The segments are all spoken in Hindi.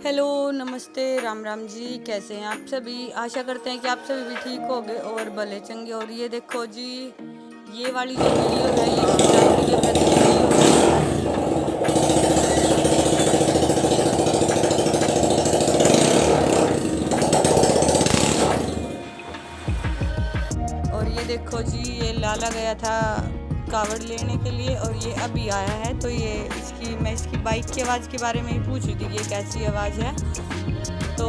हेलो, नमस्ते, राम राम जी। कैसे हैं आप सभी? आशा करते हैं कि आप सभी भी ठीक होंगे और भले चंगे। और ये देखो जी, ये वाली जो वीडियो है ये शिवरात्रि के व्रत की वीडियो है। और ये देखो जी, ये लाला गया था कावड़ लेने के लिए और ये अभी आया है। तो ये मैं इसकी बाइक की आवाज़ के बारे में ही पूछ रही थी कि ये कैसी आवाज़ है। तो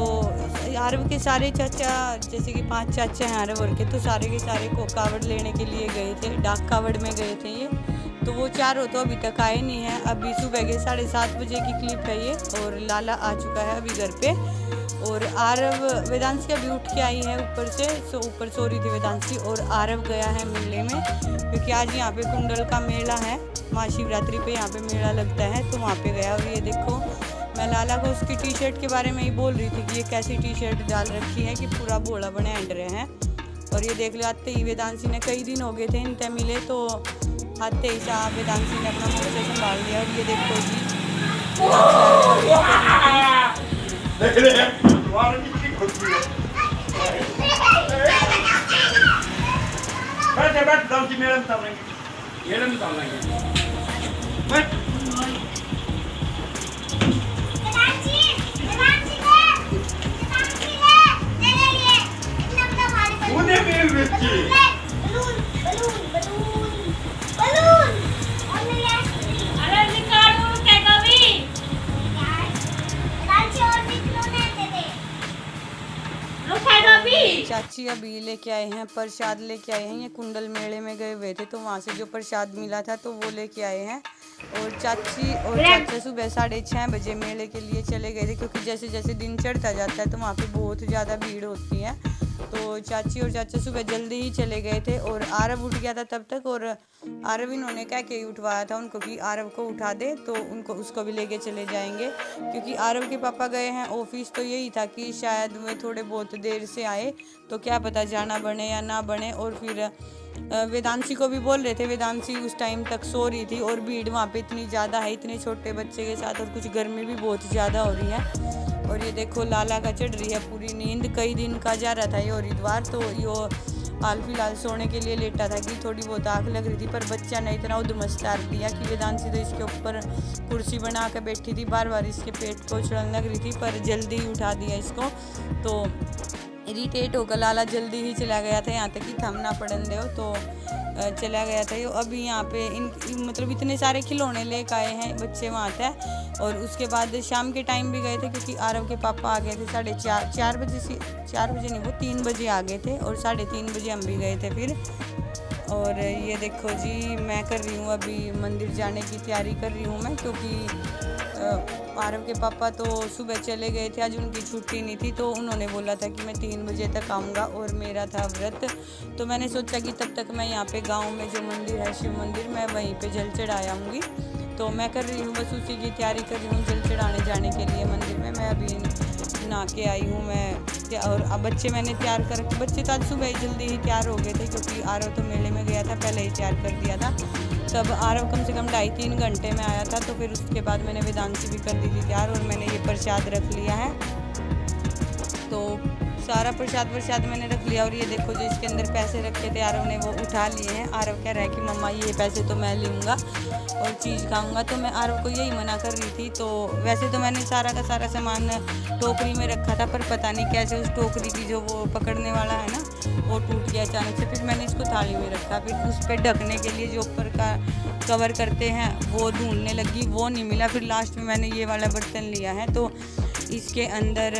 आरव के सारे चाचा, जैसे कि 5 चाचा हैं आरव और के, तो सारे के सारे को कावड़ लेने के लिए गए थे, डाक कावड़ में गए थे ये। तो वो चारों तो अभी तक आए नहीं हैं। अभी सुबह के 7:30 बजे की क्लिप है ये और लाला आ चुका है अभी घर पे। और आरव, वेदांशी अभी उठ के आई है ऊपर से, ऊपर सो रही थी वेदांशी। और आरव गया है मेले में, क्योंकि आज यहाँ पे कुंडल का मेला है, महाशिवरात्रि पे यहाँ पे मेला लगता है, तो वहाँ पे गया। और ये देखो, मैं लाला को उसकी टी शर्ट के बारे में ही बोल रही थी कि ये कैसी टी शर्ट डाल रखी है कि पूरा भोला बने एंड रहे हैं। और ये देख लो, आते ही वेदांशी ने, कई दिन हो गए थे इनसे मिले, तो आते ही साहब वेदांशी ने अपना मोर्चा संभाल लिया। और ये देखो जी, चाची अभी लेके आए हैं प्रसाद, लेके आए हैं। ये कुंडल मेले में गए हुए थे, तो वहाँ से जो प्रसाद मिला था तो वो लेके आए हैं। और चाची और चाचा सुबह 6:30 बजे मेले के लिए चले गए थे, क्योंकि जैसे जैसे दिन चढ़ता जाता है तो वहाँ पे बहुत ज़्यादा भीड़ होती है। तो चाची और चाचा सुबह जल्दी ही चले गए थे। और आरव उठ गया था तब तक, और आरव इन्होंने कह के ही उठवाया था उनको कि आरव को उठा दे, तो उसको भी लेके चले जाएंगे। क्योंकि आरव के पापा गए हैं ऑफिस, तो यही था कि शायद वे थोड़े बहुत देर से आए, तो क्या पता जाना बने या ना बने। और फिर वेदांशी को भी बोल रहे थे, वेदांशी उस टाइम तक सो रही थी। और भीड़ वहाँ पे इतनी ज़्यादा है, इतने छोटे बच्चे के साथ, और कुछ गर्मी भी बहुत ज़्यादा हो रही है। और ये देखो, लाला का चढ़ रही है पूरी नींद, कई दिन का जा रहा था ये हरिद्वार, तो यो हाल फिलहाल सोने के लिए लेटा था कि थोड़ी बहुत आँख लग रही थी। पर बच्चा ने इतना उधमस्तार दिया कि वेदांशी तो इसके ऊपर कुर्सी बना कर बैठी थी, बार बार इसके पेट को उछलने लग रही थी, पर जल्दी ही उठा दिया इसको। तो इरिटेट होकर लाला जल्दी ही चला गया था, यहाँ तक कि थमना पड़न दो, तो चला गया था। अभी यहाँ पे मतलब इतने सारे खिलौने लेकर आए हैं बच्चे वहाँ थे। और उसके बाद शाम के टाइम भी गए थे, क्योंकि आरव के पापा आ गए थे 4:30 बजे से, 4 बजे नहीं, वो 3 बजे आ गए थे, और 3:30 बजे हम भी गए थे फिर। और ये देखो जी, मैं कर रही हूँ अभी मंदिर जाने की तैयारी कर रही हूँ मैं, क्योंकि आरव के पापा तो सुबह चले गए थे, आज उनकी छुट्टी नहीं थी, तो उन्होंने बोला था कि मैं 3 बजे तक आऊँगा, और मेरा था व्रत। तो मैंने सोचा कि तब तक मैं यहाँ पे गांव में जो मंदिर है, शिव मंदिर, मैं वहीं पे जल चढ़ा आऊँगी। तो मैं कर रही हूँ, बस उसी की तैयारी कर रही हूँ, जल चढ़ाने जाने के लिए मंदिर में। मैं अभी नहा के आई हूँ मैं, और अब बच्चे मैंने तैयार कर, बच्चे तो आज सुबह ही जल्दी ही तैयार हो गए थे, क्योंकि आरव तो मेले में गया था, पहले ही तैयार कर दिया था। तब आरव कम से कम 2.5-3 घंटे में आया था। तो फिर उसके बाद मैंने वेदांशी भी कर दी थी तैयार, और मैंने ये प्रसाद रख लिया है। तो सारा प्रसाद मैंने रख लिया। और ये देखो, जो इसके अंदर पैसे रखे थे आरव ने, वो उठा लिए हैं। आरव कह रहा है कि मम्मा ये पैसे तो मैं लूँगा और चीज़ खाऊंगा, तो मैं आरव को यही मना कर रही थी। तो वैसे तो मैंने सारा का सारा सामान टोकरी में रखा था, पर पता नहीं कैसे उस टोकरी की जो वो पकड़ने वाला है ना, वो टूट गया अचानक से। फिर मैंने इसको थाली में रखा, फिर उस पर ढकने के लिए जो ऊपर का कवर करते हैं वो ढूंढने लगी, वो नहीं मिला। फिर लास्ट में मैंने ये वाला बर्तन लिया है, तो इसके अंदर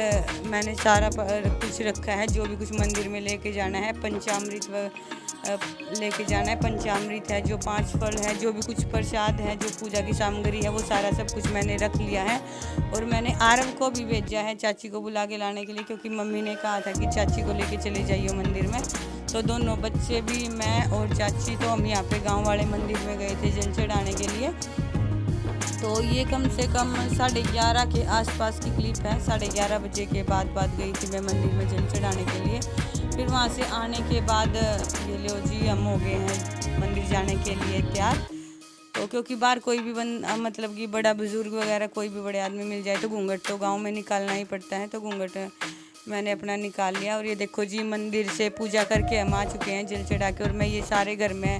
मैंने सारा कुछ रखा है, जो भी कुछ मंदिर में लेके जाना है। पंचामृत लेके जाना है, पंचामृत है, जो 5 फल है, जो भी कुछ प्रसाद है, जो पूजा की सामग्री है, वो सारा सब कुछ मैंने रख लिया है। और मैंने आरव को भी भेजा है चाची को बुला के लाने के लिए, क्योंकि मम्मी ने कहा था कि चाची को लेके चले जाइए मंदिर में। तो दोनों बच्चे भी, मैं और चाची, तो हम यहाँ पे गांव वाले मंदिर में गए थे जल चढ़ाने के लिए। तो ये कम से कम 11:30 के आसपास की क्लिप है। 11:30 बजे के बाद गई थी मैं मंदिर में जल चढ़ाने के लिए। फिर वहाँ से आने के बाद ये लो जी, हम हो गए हैं मंदिर जाने के लिए तैयार। तो तो क्योंकि बाहर कोई भी मतलब कि बड़ा बुजुर्ग वगैरह कोई भी बड़े आदमी मिल जाए तो घूंघट तो गांव में निकालना ही पड़ता है, तो घूंघट मैंने अपना निकाल लिया। और ये देखो जी मंदिर से पूजा करके हम आ चुके हैं जल चढ़ा के, और मैं ये सारे घर में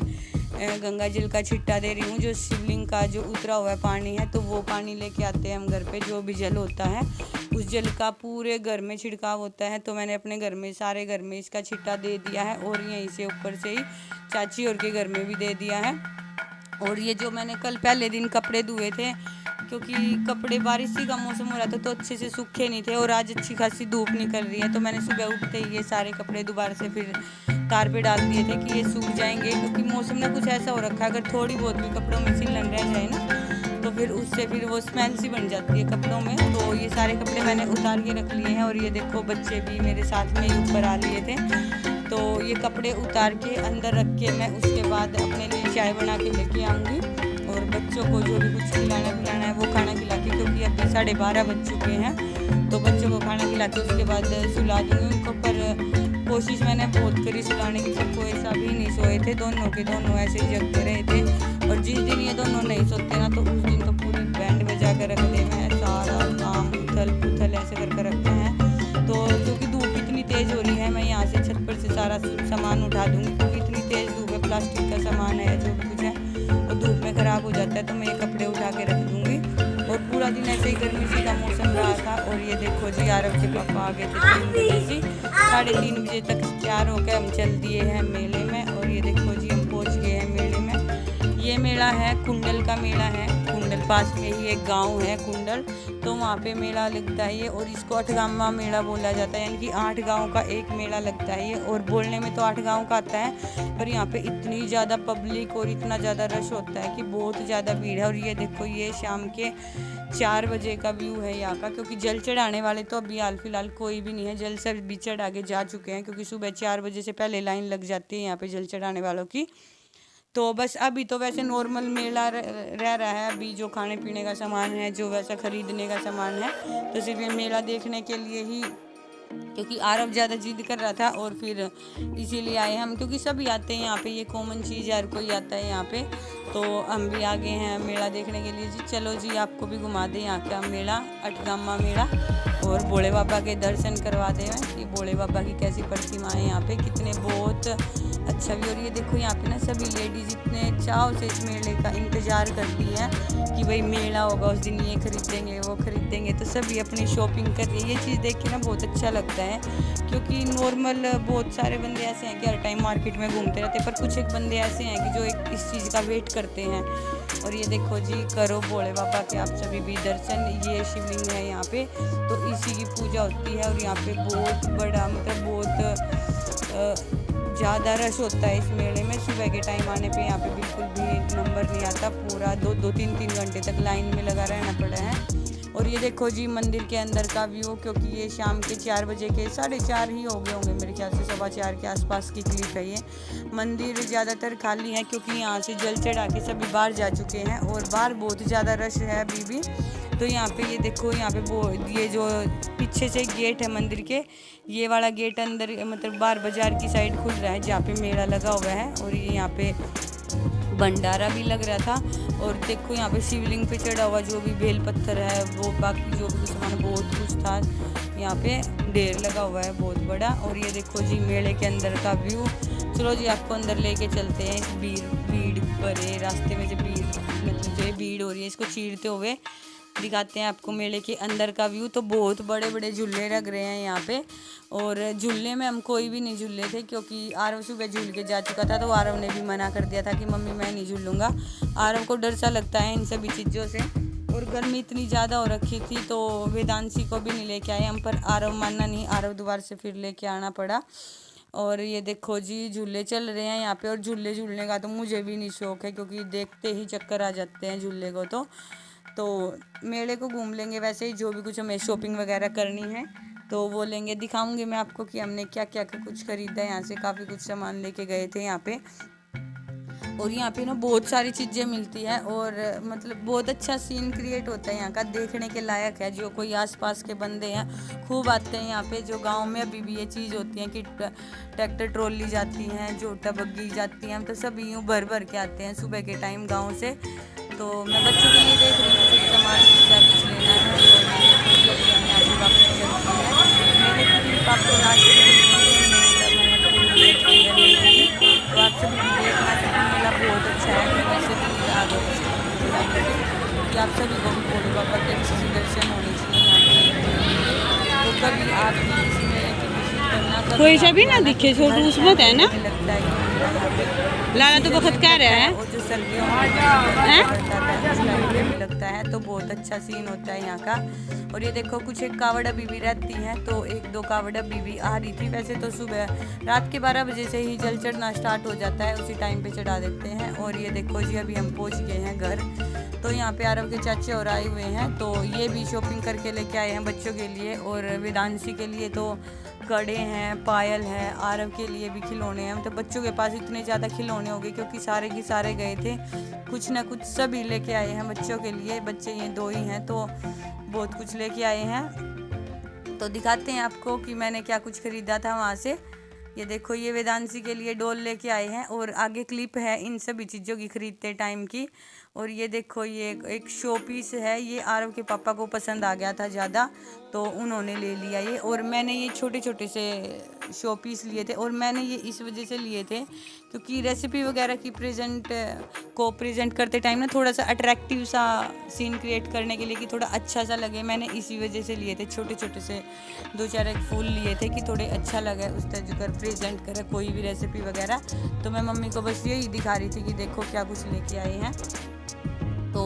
गंगा जल का छिट्टा दे रही हूँ। जो शिवलिंग का जो उतरा हुआ पानी है तो वो पानी लेके आते हैं हम घर पे, जो भी जल होता है उस जल का पूरे घर में छिड़काव होता है। तो मैंने अपने घर में सारे घर में इसका छिट्टा दे दिया है, और यहीं से ऊपर से ही चाची और के घर में भी दे दिया है। और ये जो मैंने कल पहले दिन कपड़े धोए थे, क्योंकि कपड़े बारिश का मौसम हो रहा था तो अच्छे से सूखे नहीं थे, और आज अच्छी खासी धूप निकल रही है, तो मैंने सुबह उठते ही ये सारे कपड़े दोबारा से फिर तार पे डाल दिए थे कि ये सूख जाएंगे। क्योंकि मौसम ना कुछ ऐसा हो रखा है, अगर थोड़ी बहुत भी कपड़ों में सिलन रह जाए ना तो फिर उससे फिर वो स्मेल सी बन जाती है कपड़ों में। तो ये सारे कपड़े मैंने उतार के रख लिए हैं, और ये देखो बच्चे भी मेरे साथ में ही ऊपर आ लिए थे। तो ये कपड़े उतार के अंदर रख के मैं उसके बाद अपने लिए चाय बना के लेके आऊँगी, और बच्चों को जो भी कुछ खिलाना पिलाना है वो खाना खिला के, क्योंकि अभी 12:30 बज चुके हैं, तो बच्चों को खाना खिला के उसके बाद सुला दूँगी उनको। पर कोशिश मैंने बहुत करी सुलाने की, सबको ऐसा भी नहीं सोए थे, दोनों के दोनों ऐसे ही जगते रहे थे। और जिस दिन ये दोनों नहीं सोते ना तो उस दिन तो पूरी बैंड बजा कर रखते हैं, सारा काम उथल पुथल ऐसे करके रखते हैं। तो क्योंकि धूप इतनी तेज़ हो रही है, मैं यहाँ से छत पर से सारा सामान उठा दूँगी, क्योंकि इतनी तेज़ धूप है, प्लास्टिक का सामान है जो भी कुछ है और धूप में ख़राब हो जाता है, तो मैं ये कपड़े उठा के रख दूँगी। और पूरा दिन ऐसे ही गर्मी सी का मौसम रहा था। और ये देखो जी आरव के पापा आ गए थे 3 बजे से, 3:30 बजे तक तैयार होकर हम चल दिए हैं मेले में। और ये देखो जी हम पहुंच गए हैं मेले में। ये मेला है कुंडल का मेला है, कुंडल पास में ही एक गांव है कुंडल, तो वहाँ पे मेला लगता है ये, और इसको 8 गांव मेला बोला जाता है, यानी कि 8 गांव का एक मेला लगता है ये। और बोलने में तो 8 गांव का आता है, पर यहाँ पे इतनी ज़्यादा पब्लिक और इतना ज़्यादा रश होता है कि बहुत ज़्यादा भीड़ है। और ये देखो ये शाम के 4 बजे का व्यू है यहाँ का, क्योंकि जल चढ़ाने वाले तो अभी हाल फिलहाल कोई भी नहीं है, जल सब भी चढ़ा के जा चुके हैं, क्योंकि सुबह 4 बजे से पहले लाइन लग जाती है यहाँ पे जल चढ़ाने वालों की। तो बस अभी तो वैसे नॉर्मल मेला रह रहा है, अभी जो खाने पीने का सामान है, जो वैसा ख़रीदने का सामान है, तो सिर्फ ये मेला देखने के लिए ही, क्योंकि आरव ज़्यादा जिद कर रहा था और फिर इसीलिए आए हम, क्योंकि सभी आते हैं यहाँ पे, ये कॉमन चीज़ है, हर कोई आता है यहाँ पे, तो हम भी आ गए हैं मेला देखने के लिए। जी चलो जी आपको भी घुमा दें यहाँ का मेला, 8 गामा मेला, और भोले बाबा के दर्शन करवा दें कि भोले बाबा की कैसी प्रतिमा है यहाँ पे, कितने बहुत अच्छा भी। और ये देखो यहाँ पे ना सभी लेडीज इतने चाव से इस मेले का इंतज़ार करती हैं कि भाई मेला होगा उस दिन, ये खरीदेंगे वो खरीदेंगे, तो सभी अपनी शॉपिंग कर रही है। ये चीज़ देख के ना बहुत अच्छा लगता है, क्योंकि नॉर्मल बहुत सारे बंदे ऐसे हैं कि हर टाइम मार्केट में घूमते रहते हैं, पर कुछ एक बंदे ऐसे हैं कि जो एक इस चीज़ का वेट करते हैं। और ये देखो जी करो भोले बाबा के आप सभी भी दर्शन, ये शिवलिंग है यहाँ पे, तो इसी की पूजा होती है। और यहाँ पे बहुत बड़ा मतलब बहुत ज़्यादा रश होता है इस मेले में। सुबह के टाइम आने पे यहाँ पे बिल्कुल भी नंबर नहीं आता, पूरा 2-3 घंटे तक लाइन में लगा रहना पड़ा है। और ये देखो जी मंदिर के अंदर का व्यू, क्योंकि ये शाम के 4 बजे के 4:30 ही हो गए होंगे मेरे ख्याल से, 4:15 के आसपास की क्लिप है ये। मंदिर ज़्यादातर खाली है क्योंकि यहाँ से जल चढ़ा के सभी बाहर जा चुके हैं, और बाहर बहुत ज़्यादा रश है अभी भी। तो यहाँ पे ये देखो यहाँ पे ये जो पीछे से गेट है मंदिर के, ये वाला गेट अंदर मतलब बाहर बाजार की साइड खुल रहा है जहाँ पे मेला लगा हुआ है। और ये यहाँ पे भंडारा भी लग रहा था। और देखो यहाँ पे शिवलिंग पे चढ़ा हुआ जो भी बेल पत्थर है, वो बाकी जो भी सामान बहुत कुछ था यहाँ पे ढेर लगा हुआ है बहुत बड़ा। और ये देखो जी मेले के अंदर का व्यू। चलो जी आपको अंदर लेके चलते हैं, इस भीड़ भरे रास्ते में जो भीड़ मतलब जो भीड़ हो रही है इसको चीरते हुए दिखाते हैं आपको मेले के अंदर का व्यू। तो बहुत बड़े बड़े झूले लग रहे हैं यहाँ पे, और झूले में हम कोई भी नहीं झूले थे, क्योंकि आरव सुबह झूल के जा चुका था, तो आरव ने भी मना कर दिया था कि मम्मी मैं नहीं झूलूंगा। आरव को डर सा लगता है इन सभी चीज़ों से, और गर्मी इतनी ज़्यादा हो रखी थी तो वेदांशी को भी नहीं लेके आए हम, पर आरव मानना नहीं, आरव दोबारा से फिर लेके आना पड़ा। और ये देखो जी झूले चल रहे हैं यहाँ पे, और झूले झूलने का तो मुझे भी नहीं शौक है, क्योंकि देखते ही चक्कर आ जाते हैं झूले को। तो मेले को घूम लेंगे, वैसे ही जो भी कुछ हमें शॉपिंग वगैरह करनी है तो वो लेंगे। दिखाऊंगी मैं आपको कि हमने क्या क्या कुछ ख़रीदा है, यहाँ से काफ़ी कुछ सामान लेके गए थे यहाँ पे। और यहाँ पे ना बहुत सारी चीज़ें मिलती है और मतलब बहुत अच्छा सीन क्रिएट होता है यहाँ का, देखने के लायक है। जो कोई आसपास के बंदे हैं खूब आते हैं यहाँ पे। जो गांव में अभी भी ये चीज़ होती है कि ट्रैक्टर ट्रॉली जाती हैं, झोटा बग्गी जाती हैं, तो सब यूँ भर भर के आते हैं सुबह के टाइम गाँव से। तो मैं बच्चों के लिए देख रही हूँ कुछ सामान क्या कुछ लेना है, और हमने आगे वापस चलती है। मेरे क्लिप आपको लास्ट में तो आप सभी भी देखना कि मेला बहुत अच्छा है। मैं वैसे भी आ गई कि आप सभी को भी भोले बाबा के अच्छे से दर्शन होने चाहिए यहाँ पे। तो कभी आप भी इस मेले की विजिट करना, कोई सा भी ना दिखे छोटू उसमें है ना, लगता है कि लाला तो बहुत कह रहा है और जो सर्दियों में लगता है तो बहुत अच्छा सीन होता है यहाँ का। और ये देखो कुछ एक कावड़ अभी भी रहती हैं, तो एक दो कावड़ अभी भी आ रही थी। वैसे तो सुबह रात के 12 बजे से ही जल चढ़ना स्टार्ट हो जाता है, उसी टाइम पे चढ़ा देते हैं। और ये देखो जी अभी हम पहुँच गए हैं घर। तो यहाँ पे आरव के चाचे और आए हुए हैं, तो ये भी शॉपिंग करके लेके आए हैं बच्चों के लिए। और वेदांशी के लिए तो कड़े हैं, पायल है, आरव के लिए भी खिलौने हैं। मतलब बच्चों के पास इतने ज़्यादा खिलौने हो गए क्योंकि सारे के सारे गए थे, कुछ ना कुछ सभी लेके आए हैं बच्चों के लिए। बच्चे ये 2 ही हैं तो बहुत कुछ लेके आए हैं। तो दिखाते हैं आपको कि मैंने क्या कुछ ख़रीदा था वहाँ से। ये देखो ये वेदांशी के लिए डॉल लेके आए हैं और आगे क्लिप है इन सभी चीज़ों की खरीदते टाइम की। और ये देखो ये एक शो पीस है, ये आरव के पापा को पसंद आ गया था ज़्यादा तो उन्होंने ले लिया ये। और मैंने ये छोटे छोटे से शो पीस लिए थे, और मैंने ये इस वजह से लिए थे क्योंकि रेसिपी वगैरह की प्रेजेंट करते टाइम ना थोड़ा सा अट्रैक्टिव सा सीन क्रिएट करने के लिए कि थोड़ा अच्छा सा लगे, मैंने इसी वजह से लिए थे। छोटे छोटे से 2-4 एक फूल लिए थे कि थोड़े अच्छा लगे उस तरह कर प्रेजेंट करे कोई भी रेसिपी वगैरह। तो मैं मम्मी को बस यही दिखा रही थी कि देखो क्या कुछ लेके आए हैं। तो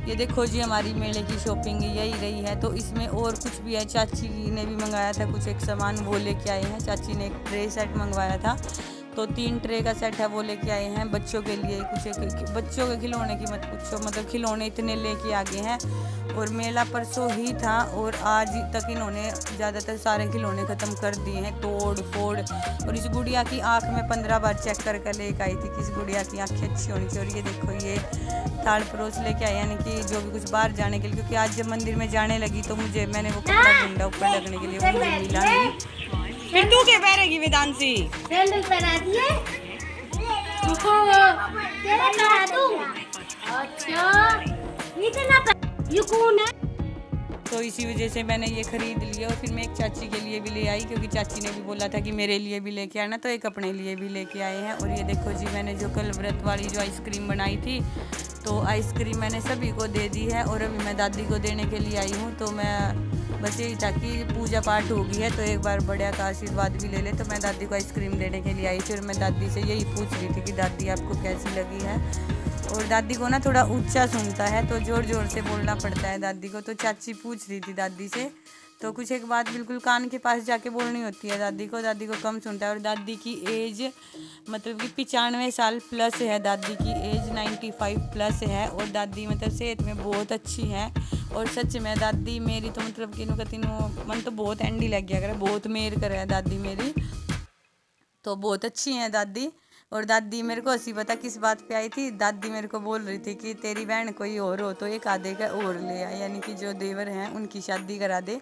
ये देखो जी हमारी मेले की शॉपिंग यही रही है। तो इसमें और कुछ भी है, चाची ने भी मंगाया था कुछ एक सामान, वो लेके आए हैं। चाची ने एक ट्रे सेट मंगवाया था, तो 3 ट्रे का सेट है वो लेके आए हैं बच्चों के लिए। कुछ एक बच्चों के खिलौने की मत पूछो, मतलब खिलौने इतने लेके आ गए हैं। और मेला परसों ही था और आज तक इन्होंने ज़्यादातर सारे खिलौने ख़त्म कर दिए हैं, तोड़ फोड़। और इस गुड़िया की आँख में 15 बार चेक कर लेके आई थी कि इस गुड़िया की आँखें अच्छी होनी चाहिए। और ये देखो ये थाल परोस लेके आए, यानी कि जो भी कुछ बाहर जाने के लिए, क्योंकि आज जब मंदिर में जाने लगी तो मैंने वो कपड़ा ढूंढा ऊपर लगने के लिए, वो मुझे मिला नहीं। फिर तू क्या पहनेगी वेदांशी? सैंडल पहना दिए। अच्छा ये कौन है? तो इसी वजह से मैंने ये ख़रीद लिया। और फिर मैं एक चाची के लिए भी ले आई क्योंकि चाची ने भी बोला था कि मेरे लिए भी लेके आना, तो एक अपने लिए भी लेके आए हैं। और ये देखो जी मैंने जो कल व्रत वाली जो आइसक्रीम बनाई थी, तो आइसक्रीम मैंने सभी को दे दी है और अभी मैं दादी को देने के लिए आई हूँ। तो मैं बस यही था कि पूजा पाठ हो गई है तो एक बार बड़े का आशीर्वाद भी ले ले, तो मैं दादी को आइसक्रीम देने के लिए आई। फिर मैं दादी से यही पूछ रही थी कि दादी आपको कैसी लगी है। और दादी को ना थोड़ा ऊंचा सुनता है तो ज़ोर ज़ोर से बोलना पड़ता है दादी को। तो चाची पूछ रही थी दादी से, तो कुछ एक बात बिल्कुल कान के पास जाके बोलनी होती है दादी को कम सुनता है। और दादी की एज मतलब कि 95 साल प्लस है, दादी की एज 95 प्लस है। और दादी मतलब सेहत में बहुत अच्छी है। और सच में दादी मेरी तो मतलब कि मन तो बहुत एंडी लग गया करे, बहुत मेर करे है दादी मेरी, तो बहुत अच्छी है दादी। और दादी मेरे को हंसी पता किस बात पे आई थी, दादी मेरे को बोल रही थी कि तेरी बहन कोई और हो तो एक आधे का और ले आ, यानी कि जो देवर हैं उनकी शादी करा दे।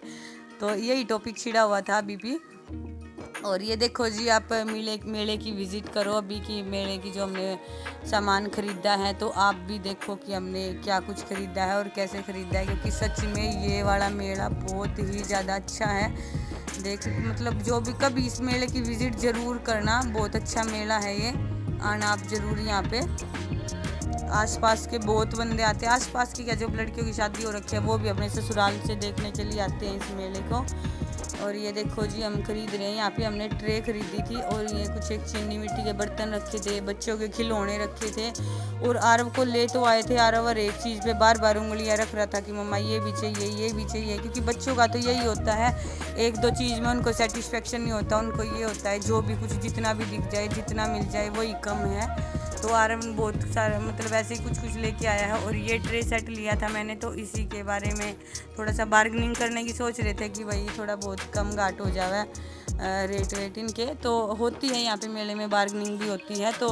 तो यही टॉपिक छिड़ा हुआ था अभी भी। और ये देखो जी आप मेले की विज़िट करो अभी की मेले की जो हमने सामान ख़रीदा है, तो आप भी देखो कि हमने क्या कुछ ख़रीदा है और कैसे ख़रीदा है, क्योंकि सच में ये वाला मेला बहुत ही ज़्यादा अच्छा है। मतलब जो भी कभी इस मेले की विज़िट ज़रूर करना, बहुत अच्छा मेला है ये, आना आप ज़रूर यहाँ पे। आसपास के बहुत बंदे आते हैं, आसपास की क्या जो लड़कियों की शादी हो रखी है वो भी अपने ससुराल से देखने के लिए आते हैं इस मेले को। और ये देखो जी हम खरीद रहे हैं, यहाँ पे हमने ट्रे खरीदी थी और ये कुछ एक चीनी मिट्टी के बर्तन रखे थे, बच्चों के खिलौने रखे थे। और आरव को ले तो आए थे, आरव हर एक चीज़ पे बार बार उंगलियां रख रहा था कि मम्मा ये भी चाहिए ये भी चाहिए, क्योंकि बच्चों का तो यही होता है, एक दो चीज़ में उनको सेटिस्फेक्शन नहीं होता, उनको ये होता है जो भी कुछ जितना भी दिख जाए जितना मिल जाए वही कम है। तो आरव बहुत सारा मतलब ऐसे ही कुछ लेके आया है। और ये ट्रे सेट लिया था मैंने, तो इसी के बारे में थोड़ा सा बार्गेनिंग करने की सोच रहे थे कि भाई थोड़ा बहुत कम घाट हो जावे रेट वेट इनके, तो होती है यहाँ पे मेले में बार्गेनिंग भी होती है। तो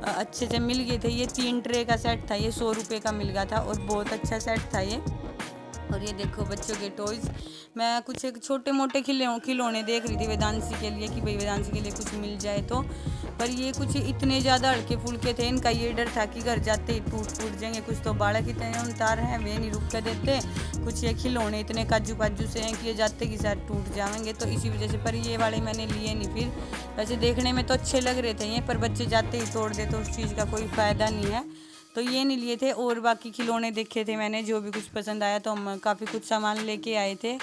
अच्छे से मिल गए थे। ये 3 ट्रे का सेट था, ये 100 रुपये का मिल गया था और बहुत अच्छा सेट था ये। और ये देखो बच्चों के टॉयज़, मैं कुछ एक छोटे मोटे खिलौने देख रही थी वेदांशी के लिए कि भाई वेदांशी के लिए कुछ मिल जाए तो, पर ये कुछ इतने ज़्यादा हल्के फुल्के थे, इनका ये डर था कि घर जाते ही टूट जाएंगे। कुछ तो बालक इतने उनतार हैं, वे नहीं रुक कर देते। कुछ ये खिलौने इतने काजू पाजू से हैं कि ये जाते कि शायद टूट जाएंगे, तो इसी वजह से। पर ये वाले मैंने लिए नहीं। फिर वैसे देखने में तो अच्छे लग रहे थे ये, पर बच्चे जाते ही तोड़ दे तो उस चीज़ का कोई फ़ायदा नहीं है, तो ये नहीं लिए थे। और बाकी खिलौने देखे थे मैंने, जो भी कुछ पसंद आया तो हम काफ़ी कुछ सामान लेके आए थे।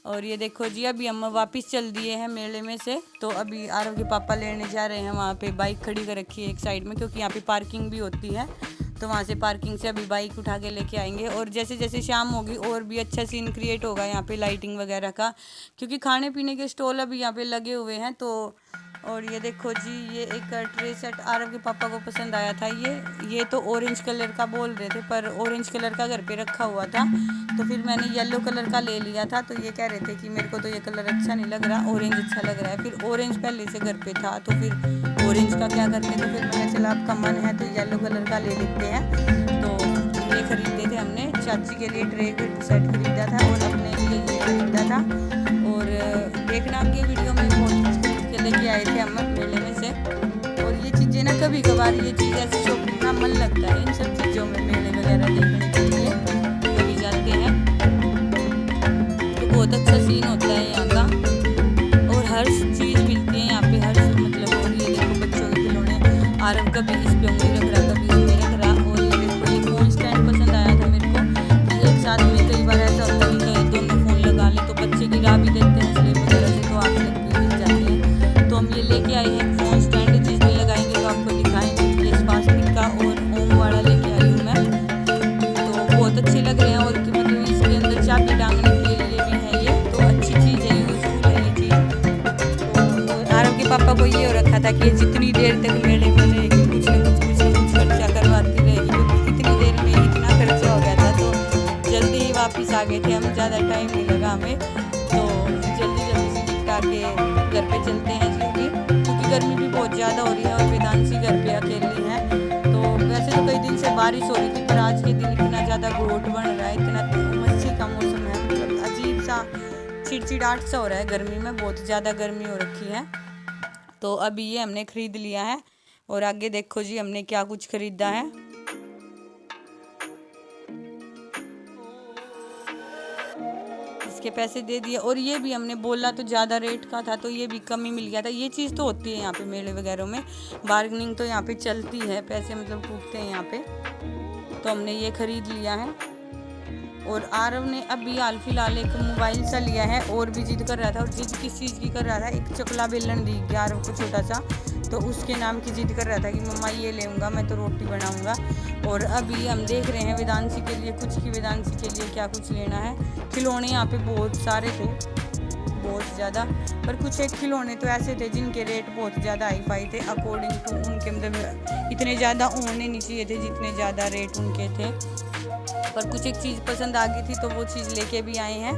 और ये देखो जी, अभी हम वापस चल दिए हैं मेले में से, तो अभी आरव के पापा लेने जा रहे हैं। वहाँ पे बाइक खड़ी कर रखी है एक साइड में, क्योंकि यहाँ पे पार्किंग भी होती है, तो वहाँ से पार्किंग से अभी बाइक उठा के लेके आएंगे। और जैसे जैसे शाम होगी और भी अच्छा सीन क्रिएट होगा यहाँ पे लाइटिंग वगैरह का, क्योंकि खाने पीने के स्टॉल अभी यहाँ पे लगे हुए हैं। तो और ये देखो जी, ये एक ट्रे सेट आरव के पापा को पसंद आया था। ये तो ऑरेंज कलर का बोल रहे थे, पर ऑरेंज कलर का घर पे रखा हुआ था, तो फिर मैंने येलो कलर का ले लिया था। तो ये कह रहे थे कि मेरे को तो ये कलर अच्छा नहीं लग रहा, ऑरेंज अच्छा लग रहा है। फिर ऑरेंज पहले से घर पे था, तो फिर ऑरेंज का क्या करते, तो फिर मैंने चला आपका मन है तो येलो कलर का ले लेते हैं। तो ये खरीदे थे हमने, चाची के लिए ट्रे सेट खरीदा था और अपने लिए ये खरीदा था। और देखना आपके वीडियो में बहुत लेके आए थे हम मेले में से। और ये चीज़ें ना कभी कभार ये चीज़ ऐसी शॉपिंग ना मन लगता है इन सब चीज़ों में, मेले वगैरह देखने के लिए कभी जाते हैं तो बहुत अच्छा सीन होता है यहाँ का, और हर चीज़ मिलती है यहाँ पे, हर मतलब। और ये देखो बच्चों के खिलौने, आरव कभी इस पे उंगली रख रहा, कभी उस पे रख रहा। और ये देखो ये फ़ोन स्टैंड पसंद आया था मेरे को, एक साथ में कई बार ऐसा होता है कि दोनों फ़ोन लगा लें तो बच्चे गिरा भी देते हैं स्लेब वगैरह से, तो आप लोग भी मिल जाते हैं। तो हम ये लेके आए हैं फ़ोन स्टैंड, जिस में लगाएंगे तो आपको दिखाएंगे। ये स्वास्तिक का और ओम वाला लेके आई हूँ मैं, तो बहुत अच्छे लग रहे हैं। और मतलब इसके अंदर चाबी डालने के लिए भी है ये, तो अच्छी चीज़ है, यूज़फुल है ये चीज़। तो आरव के पापा को ये हो रखा था कि जितनी देर तक मेले में रहेगी कुछ न कुछ खर्चा करवाती रहेगी, क्योंकि इतनी देर में इतना खर्चा हो गया था। तो जल्दी ही वापस आ गए थे हम, ज़्यादा टाइम नहीं लगा हमें, तो जल्दी से निपटा के घर पे चलते हैं जी, क्योंकि गर्मी भी बहुत ज़्यादा हो रही है और वेदांशी घर पे अकेली है। तो वैसे तो कई दिन से बारिश हो रही थी, पर आज के दिन इतना ज़्यादा घोट बन रहा है, इतना मस्सी का मौसम है, मतलब अजीब सा चिड़चिड़ाहट सा हो रहा है गर्मी में, बहुत ज़्यादा गर्मी हो रखी है। तो अभी ये हमने ख़रीद लिया है, और आगे देखो जी हमने क्या कुछ ख़रीदा है। के पैसे दे दिए, और ये भी हमने बोला तो ज़्यादा रेट का था, तो ये भी कम ही मिल गया था। ये चीज़ तो होती है यहाँ पे मेले वगैरह में, बार्गेनिंग तो यहाँ पे चलती है, पैसे मतलब टूटते हैं यहाँ पे। तो हमने ये ख़रीद लिया है। और आरव ने अभी हाल फिलहाल एक मोबाइल सा लिया है, और भी जिद कर रहा था। और जिद किस चीज़ की कर रहा था, एक चकला बेलन दी गया आरव को छोटा सा, तो उसके नाम की जिद कर रहा था कि मम्मा ये लेऊंगा, मैं तो रोटी बनाऊंगा। और अभी हम देख रहे हैं वेदांशी के लिए कुछ, की वेदांशी के लिए क्या कुछ लेना है। खिलौने यहाँ पे बहुत सारे थे, बहुत ज़्यादा, पर कुछ एक खिलौने तो ऐसे थे जिनके रेट बहुत ज़्यादा हाई फाई थे, अकॉर्डिंग टू उनके, मतलब इतने ज़्यादा होने नहीं चाहिए थे जितने ज़्यादा रेट उनके थे। पर कुछ एक चीज़ पसंद आ गई थी तो वो चीज़ लेके भी आए हैं।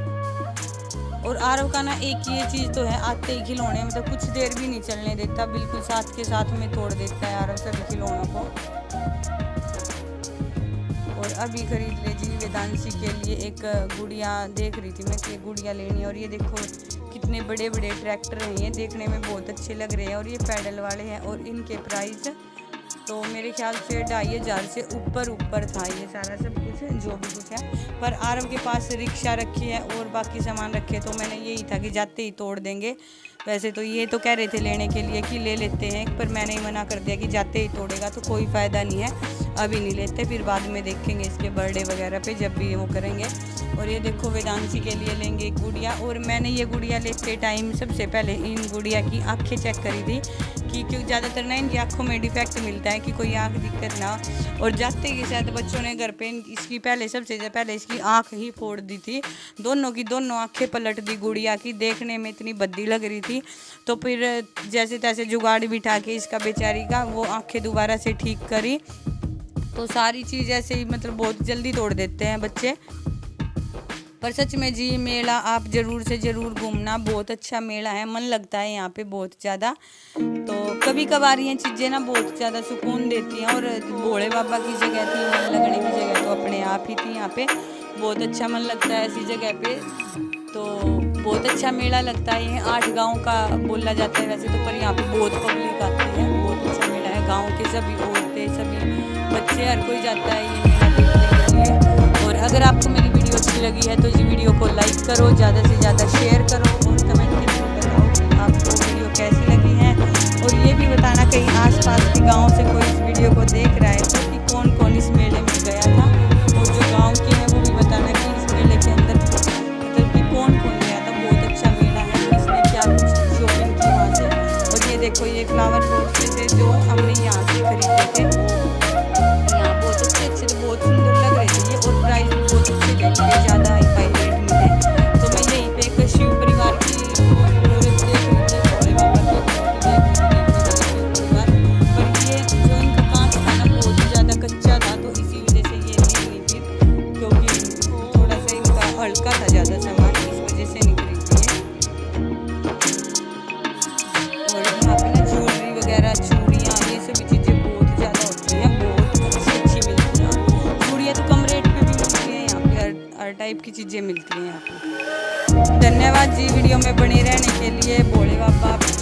और आरव का ना एक ये चीज़ तो है, आते ही खिलौने, मतलब कुछ देर भी नहीं चलने देता, बिल्कुल साथ के साथ में तोड़ देता है आरव सभी खिलौनों को। और अभी खरीद ले जी वेदांशी के लिए एक गुड़िया, देख रही थी मैं कि गुड़िया लेनी है। और ये देखो कितने बड़े बड़े ट्रैक्टर हैं, ये देखने में बहुत अच्छे लग रहे हैं, और ये पैडल वाले हैं। और इनके प्राइस तो मेरे ख्याल से 2500 से ऊपर था ये सारा सब कुछ जो भी कुछ है। पर आरव के पास रिक्शा रखी है और बाकी सामान रखे, तो मैंने यही था कि जाते ही तोड़ देंगे। वैसे तो ये तो कह रहे थे लेने के लिए कि ले लेते हैं, पर मैंने ही मना कर दिया कि जाते ही तोड़ेगा तो कोई फ़ायदा नहीं है, अभी नहीं लेते, फिर बाद में देखेंगे इसके बर्थडे वगैरह पे जब भी वो करेंगे। और ये देखो वेदांशी के लिए लेंगे एक गुड़िया। और मैंने ये गुड़िया लेते टाइम सबसे पहले इन गुड़िया की आँखें चेक करी थी कि क्योंकि ज़्यादातर ना इनकी आँखों में डिफेक्ट मिलता है कि कोई आँख दिक्कत ना हो। और जाते के साथ बच्चों ने घर पे इसकी पहले सबसे पहले इसकी आँख ही फोड़ दी थी, दोनों की दोनों आँखें पलट दी गुड़िया की, देखने में इतनी भद्दी लग रही थी। तो फिर जैसे तैसे जुगाड़ बिठा के इसका बेचारी का वो आँखें दोबारा से ठीक करी। तो सारी चीज़ ऐसे ही मतलब बहुत जल्दी तोड़ देते हैं बच्चे। पर सच में जी मेला आप ज़रूर से ज़रूर घूमना, बहुत अच्छा मेला है, मन लगता है यहाँ पे बहुत ज़्यादा। तो कभी कभार ये चीज़ें ना बहुत ज़्यादा सुकून देती हैं। और भोले बाबा की जगह थी, मन लगने की जगह तो अपने आप ही थी। यहाँ पे बहुत अच्छा मन लगता है ऐसी जगह पे। तो बहुत अच्छा मेला लगता है। ये 8 गांव का बोला जाता है वैसे तो, पर यहाँ पे बहुत पब्लिक आती है। बहुत अच्छा मेला है, गांव के सभी औरतें, सभी बच्चे, हर कोई जाता है ये मेला देखने के लिए। और अगर आपको मेरी वीडियो अच्छी लगी है तो जी वीडियो को लाइक करो, ज़्यादा से ज़्यादा शेयर करो और कमेंट करके बताओ कि आपको वीडियो कैसी लगी है। और ये भी बताना कहीं आसपास के गाँव से कोई इस वीडियो को देख रहा है तो कि कौन कौन इस मेले में गया था। और जो गाँव के हैं वो भी बताना कि इस मेले के अंदर मतलब कि कौन कौन गया था। बहुत अच्छा मेला है, किसने क्या कुछ शॉपिंग की वहाँ से। और ये देखो ये फ्लावर पॉट थे जो हमने यहाँ से खरीदे थे। यहाँ बहुत अच्छे अच्छे थे, बहुत सुंदर लग रहे थे ये। और प्राइस भी बहुत अच्छे थे, ज़्यादा हाई फाई रेट में थे। तो मैं यहीं पे एक शिव परिवार की मूर्ति देख रही थी, भोले बाबा की मूर्ति देख रही थी शिव परिवार। पर ये जो इनका कांच था ना बहुत ज़्यादा कच्चा था, तो इसी वजह से ये नहीं हुई थी, क्योंकि थोड़ा सा इनका हल्का था ज़्यादा सामान, इस वजह से नहीं खरीदी है। और यहाँ पे ना ज्वेलरी वगैरह, चूड़ियाँ, ये सभी चीज़ें बहुत ज़्यादा होती हैं, बहुत अच्छी मिलती हैं। चूड़ियाँ तो कम रेट पे भी मिलती हैं यहाँ पे, हर टाइप की चीज़ें मिलती हैं यहाँ पे। धन्यवाद जी वीडियो में बने रहने के लिए। भोले बाबा आपकी